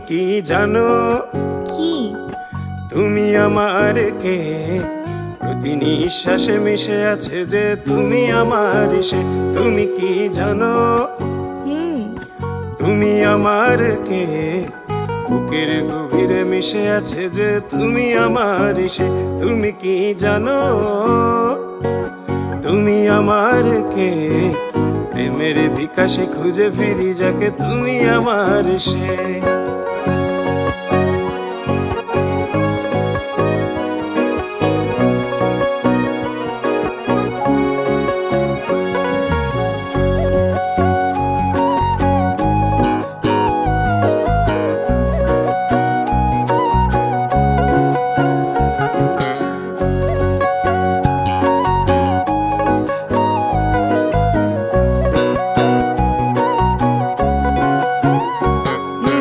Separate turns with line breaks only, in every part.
কি জানো?
কি?
তুমি আমার কে? প্রতি নিঃশ্বাসে মিশে আছে যে তুমি আমার সে। তুমি কি জানো? তুমি আমার কে? বুকের গভীরে মিশে আছে যে তুমি আমার সে। তুমি কি জানো? তুমি আমার কে? প্রেমের বিকাশে খুঁজে ফিরি যাকে তুমি আমার সে।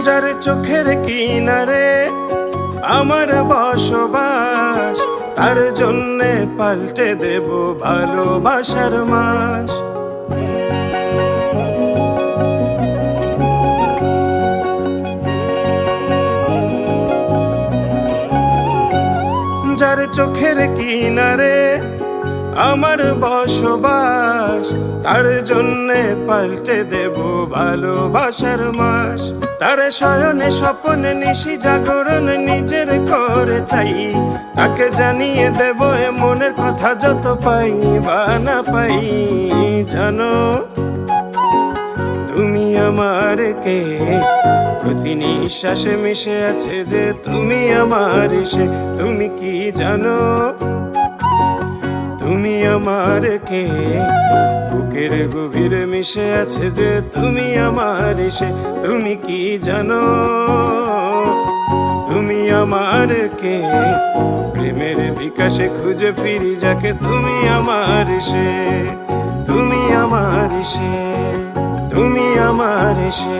যার চোখের কিনারে আমার বসবাস, তার জন্যে পাল্টে দেব ভালোবাসার মাস। যার চোখের কিনারে আমার বসবাস, তার জন্যে পাল্টে দেব ভালোবাসার মাস। তার শয়নে স্বপনে নিশি জাগরণ নিজের করে চাই, তাকে জানিয়ে দেব এ মনের কথা যত পাই বা না পাই। জানো তুমি আমার কে? প্রতি নিঃশ্বাসে মিশে আছে যে তুমি আমার সে। তুমি কি জানো? তুমি আমার কে? বুকের গভীরে মিশে আছে যে তুমি আমার সে। তুমি কি জানো? তুমি আমার কে? প্রেমের বিকাশে খুঁজে ফিরি যাকে তুমি আমার সে। তুমি আমার সে। তুমি আমার সে।